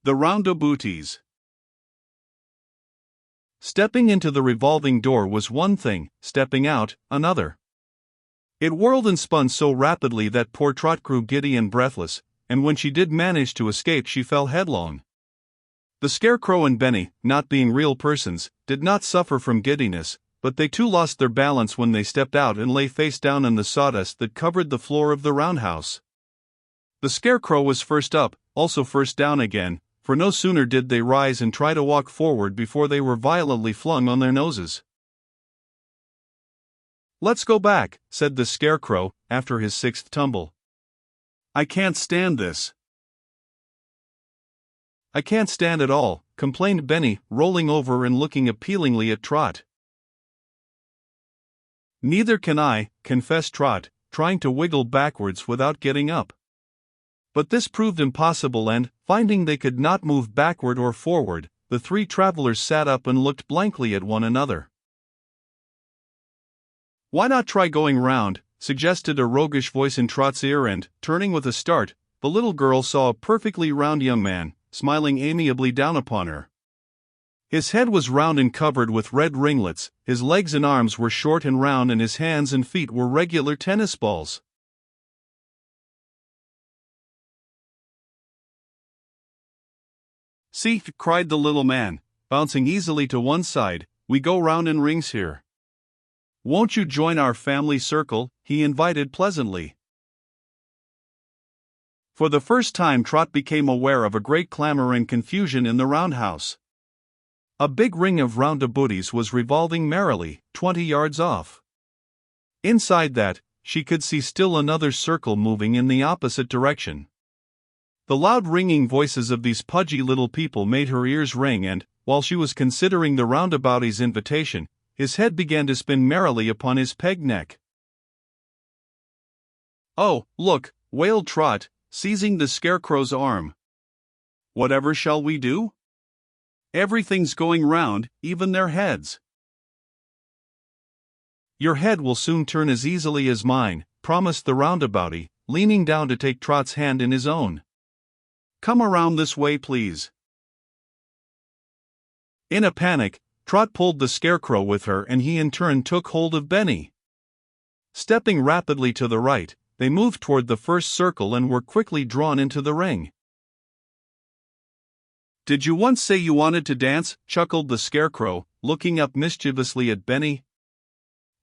The Roundabouties. Stepping into the revolving door was one thing, stepping out, another. It whirled and spun so rapidly that poor Trot grew giddy and breathless, and when she did manage to escape she fell headlong. The Scarecrow and Benny, not being real persons, did not suffer from giddiness, but they too lost their balance when they stepped out and lay face down in the sawdust that covered the floor of the roundhouse. The Scarecrow was first up, also first down again, for no sooner did they rise and try to walk forward before they were violently flung on their noses. "Let's go back," said the Scarecrow, after his sixth tumble. "I can't stand this." "I can't stand it all," complained Benny, rolling over and looking appealingly at Trot. "Neither can I," confessed Trot, trying to wiggle backwards without getting up. But this proved impossible and, finding they could not move backward or forward, the three travelers sat up and looked blankly at one another. "Why not try going round?" suggested a roguish voice in Trot's ear and, turning with a start, the little girl saw a perfectly round young man, smiling amiably down upon her. His head was round and covered with red ringlets, his legs and arms were short and round and his hands and feet were regular tennis balls. "See," cried the little man, bouncing easily to one side, "we go round in rings here." "Won't you join our family circle?" he invited pleasantly. For the first time Trot became aware of a great clamor and confusion in the roundhouse. A big ring of roundabouties was revolving merrily, 20 yards off. Inside that, she could see still another circle moving in the opposite direction. The loud ringing voices of these pudgy little people made her ears ring and, while she was considering the roundaboutie's invitation, his head began to spin merrily upon his peg neck. "Oh, look," wailed Trot, seizing the Scarecrow's arm. "Whatever shall we do? Everything's going round, even their heads." "Your head will soon turn as easily as mine," promised the roundaboutie, leaning down to take Trot's hand in his own. "Come around this way, please." In a panic, Trot pulled the Scarecrow with her and he in turn took hold of Benny. Stepping rapidly to the right, they moved toward the first circle and were quickly drawn into the ring. "Did you once say you wanted to dance?" chuckled the Scarecrow, looking up mischievously at Benny.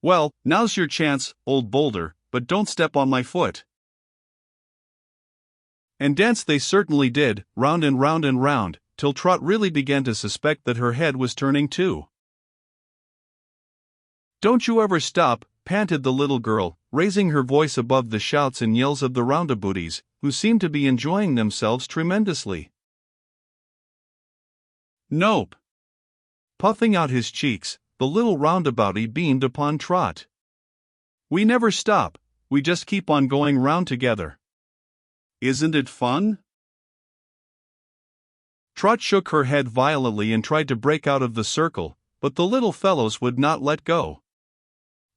"Well, now's your chance, old boulder, but don't step on my foot." And dance they certainly did, round and round and round, till Trot really began to suspect that her head was turning too. "Don't you ever stop," panted the little girl, raising her voice above the shouts and yells of the roundabouties, who seemed to be enjoying themselves tremendously. "Nope." Puffing out his cheeks, the little roundaboutie beamed upon Trot. "We never stop, we just keep on going round together. Isn't it fun?" Trot shook her head violently and tried to break out of the circle, but the little fellows would not let go.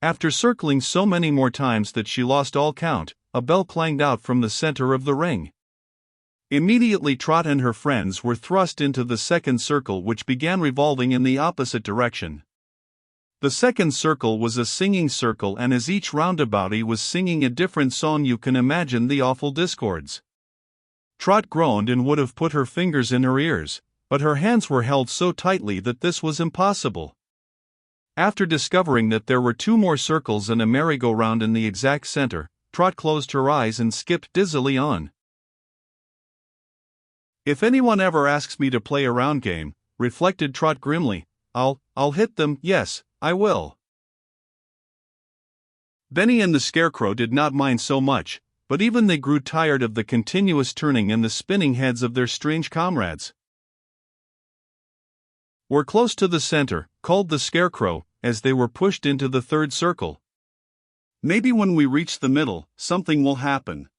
After circling so many more times that she lost all count, a bell clanged out from the center of the ring. Immediately Trot and her friends were thrust into the second circle, which began revolving in the opposite direction. The second circle was a singing circle, and as each roundaboutie was singing a different song you can imagine the awful discords. Trot groaned and would have put her fingers in her ears, but her hands were held so tightly that this was impossible. After discovering that there were 2 more circles and a merry-go-round in the exact center, Trot closed her eyes and skipped dizzily on. "If anyone ever asks me to play a round game," reflected Trot grimly, I'll hit them, yes, I will." Benny and the Scarecrow did not mind so much, but even they grew tired of the continuous turning and the spinning heads of their strange comrades. "We're close to the center," called the Scarecrow, as they were pushed into the third circle. "Maybe when we reach the middle, something will happen.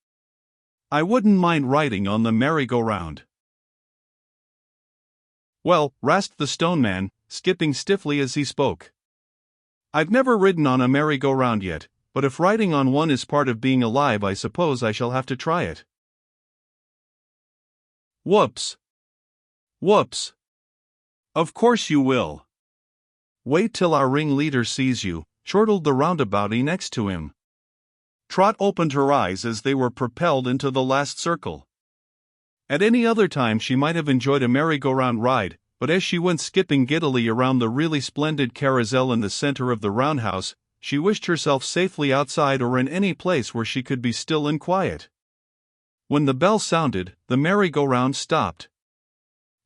I wouldn't mind riding on the merry-go-round." "Well," rasped the Stone Man, skipping stiffly as he spoke, "I've never ridden on a merry-go-round yet, but if riding on one is part of being alive, I suppose I shall have to try it." Whoops! Whoops! Of course you will. Wait till our ringleader sees you, chortled the roundaboutie next to him. Trot opened her eyes as they were propelled into the last circle. At any other time she might have enjoyed a merry-go-round ride, but as she went skipping giddily around the really splendid carousel in the center of the roundhouse, she wished herself safely outside or in any place where she could be still and quiet. When the bell sounded, the merry-go-round stopped.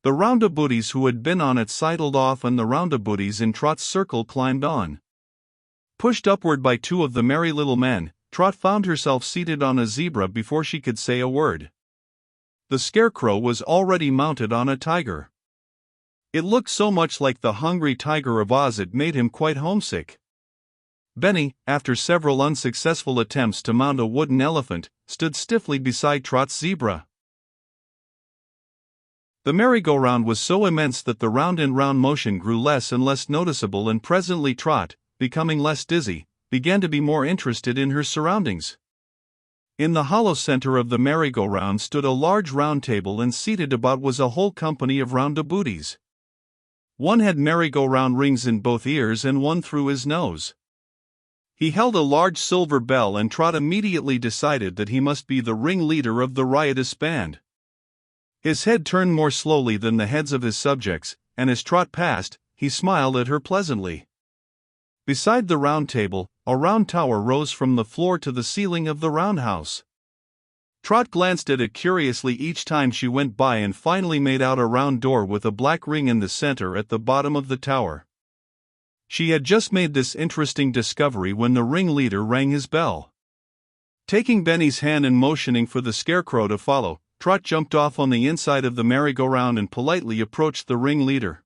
The roundabouties who had been on it sidled off and the roundabouties in Trot's circle climbed on. Pushed upward by two of the merry little men, Trot found herself seated on a zebra before she could say a word. The Scarecrow was already mounted on a tiger. It looked so much like the hungry tiger of Oz it made him quite homesick. Benny, after several unsuccessful attempts to mount a wooden elephant, stood stiffly beside Trot's zebra. The merry-go-round was so immense that the round-and-round motion grew less and less noticeable, and presently Trot, becoming less dizzy, began to be more interested in her surroundings. In the hollow center of the merry-go-round stood a large round table, and seated about was a whole company of roundabouties. One had merry-go-round rings in both ears and one through his nose. He held a large silver bell, and Trot immediately decided that he must be the ringleader of the riotous band. His head turned more slowly than the heads of his subjects, and as Trot passed, he smiled at her pleasantly. Beside the round table, a round tower rose from the floor to the ceiling of the roundhouse. Trot glanced at it curiously each time she went by and finally made out a round door with a black ring in the center at the bottom of the tower. She had just made this interesting discovery when the ringleader rang his bell. Taking Benny's hand and motioning for the Scarecrow to follow, Trot jumped off on the inside of the merry-go-round and politely approached the ringleader.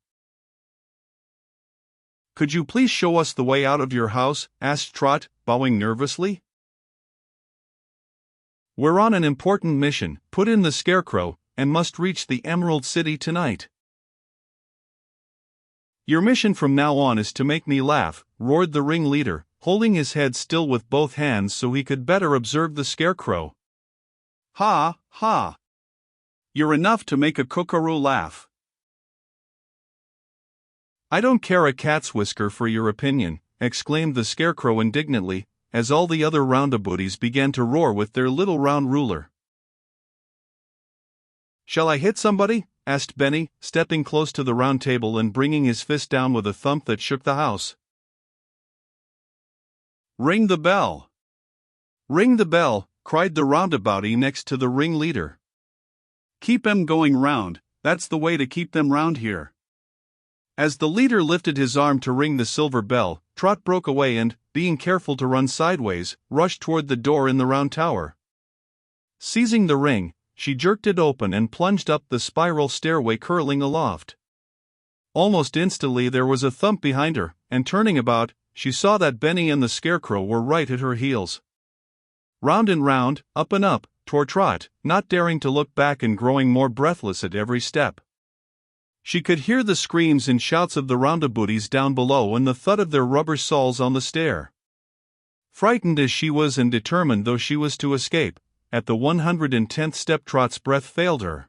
"Could you please show us the way out of your house?" asked Trot, bowing nervously. "We're on an important mission," put in the Scarecrow, "and must reach the Emerald City tonight." "Your mission from now on is to make me laugh," roared the ringleader, holding his head still with both hands so he could better observe the Scarecrow. "Ha, ha! You're enough to make a kookaroo laugh." "I don't care a cat's whisker for your opinion," exclaimed the Scarecrow indignantly, as all the other roundabouties began to roar with their little round ruler. "Shall I hit somebody?" asked Benny, stepping close to the round table and bringing his fist down with a thump that shook the house. "Ring the bell! Ring the bell!" cried the roundaboutie next to the ringleader. "Keep 'em going round, that's the way to keep them round here." As the leader lifted his arm to ring the silver bell, Trot broke away and, being careful to run sideways, rushed toward the door in the round tower. Seizing the ring, she jerked it open and plunged up the spiral stairway curling aloft. Almost instantly there was a thump behind her, and turning about, she saw that Benny and the Scarecrow were right at her heels. Round and round, up and up, tore Trot, not daring to look back and growing more breathless at every step. She could hear the screams and shouts of the roundabouties down below and the thud of their rubber soles on the stair. Frightened as she was and determined though she was to escape, at the 110th step Trot's breath failed her.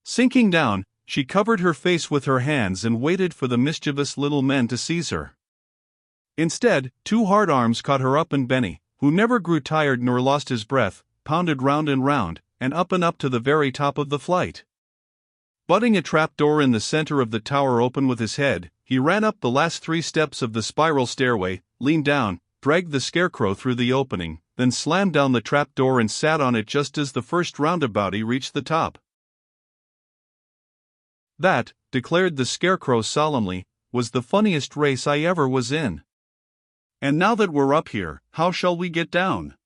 Sinking down, she covered her face with her hands and waited for the mischievous little men to seize her. Instead, two hard arms caught her up, and Benny, who never grew tired nor lost his breath, pounded round and up to the very top of the flight. Butting a trapdoor in the center of the tower open with his head, he ran up the last 3 steps of the spiral stairway, leaned down, dragged the Scarecrow through the opening, then slammed down the trapdoor and sat on it just as the first roundaboutie reached the top. "That," declared the Scarecrow solemnly, "was the funniest race I ever was in. And now that we're up here, how shall we get down?"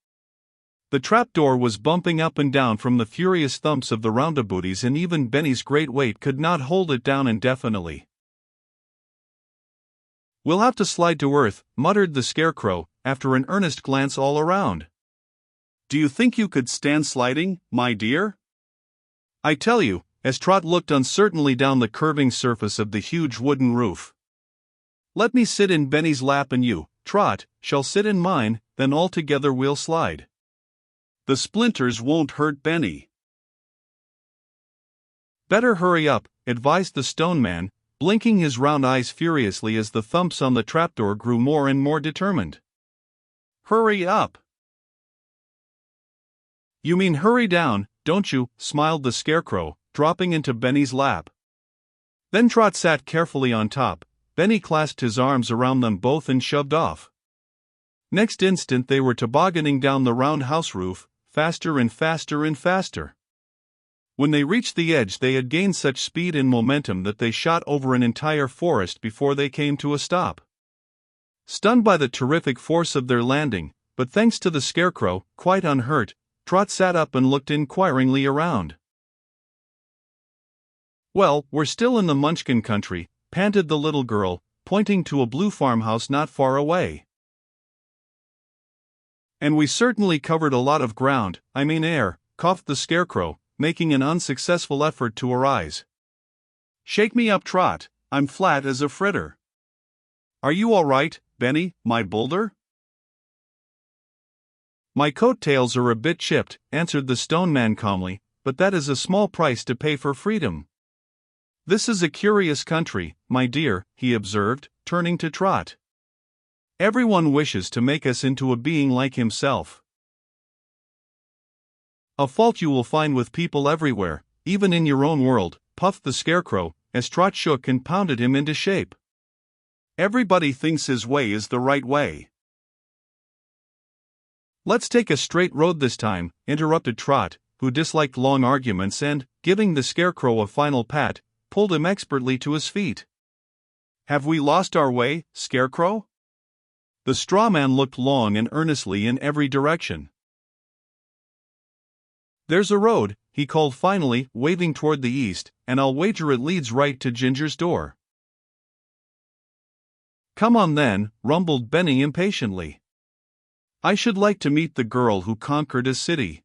The trapdoor was bumping up and down from the furious thumps of the roundabouties, and even Benny's great weight could not hold it down indefinitely. "We'll have to slide to earth," muttered the Scarecrow, after an earnest glance all around. "Do you think you could stand sliding, my dear?" "I tell you," as Trot looked uncertainly down the curving surface of the huge wooden roof. "Let me sit in Benny's lap and you, Trot, shall sit in mine, then all together we'll slide. The splinters won't hurt Benny." "Better hurry up," advised the stone man, blinking his round eyes furiously as the thumps on the trapdoor grew more and more determined. "Hurry up!" "You mean hurry down, don't you?" smiled the Scarecrow, dropping into Benny's lap. Then Trot sat carefully on top. Benny clasped his arms around them both and shoved off. Next instant they were tobogganing down the round house roof, faster and faster and faster. When they reached the edge, they had gained such speed and momentum that they shot over an entire forest before they came to a stop. Stunned by the terrific force of their landing, but thanks to the Scarecrow, quite unhurt, Trot sat up and looked inquiringly around. "Well, we're still in the Munchkin country," panted the little girl, pointing to a blue farmhouse not far away. "And we certainly covered a lot of ground, air," coughed the Scarecrow, making an unsuccessful effort to arise. "Shake me up, Trot, I'm flat as a fritter." "Are you all right, Benny, my boulder?" "My coattails are a bit chipped," answered the stone man calmly, "but that is a small price to pay for freedom." "This is a curious country, my dear," he observed, turning to Trot. "Everyone wishes to make us into a being like himself. A fault you will find with people everywhere, even in your own world," puffed the Scarecrow, as Trot shook and pounded him into shape. "Everybody thinks his way is the right way." "Let's take a straight road this time," interrupted Trot, who disliked long arguments and, giving the Scarecrow a final pat, pulled him expertly to his feet. "Have we lost our way, Scarecrow?" The straw man looked long and earnestly in every direction. "There's a road," he called finally, waving toward the east, "and I'll wager it leads right to Ginger's door." "Come on then," rumbled Benny impatiently. "I should like to meet the girl who conquered a city."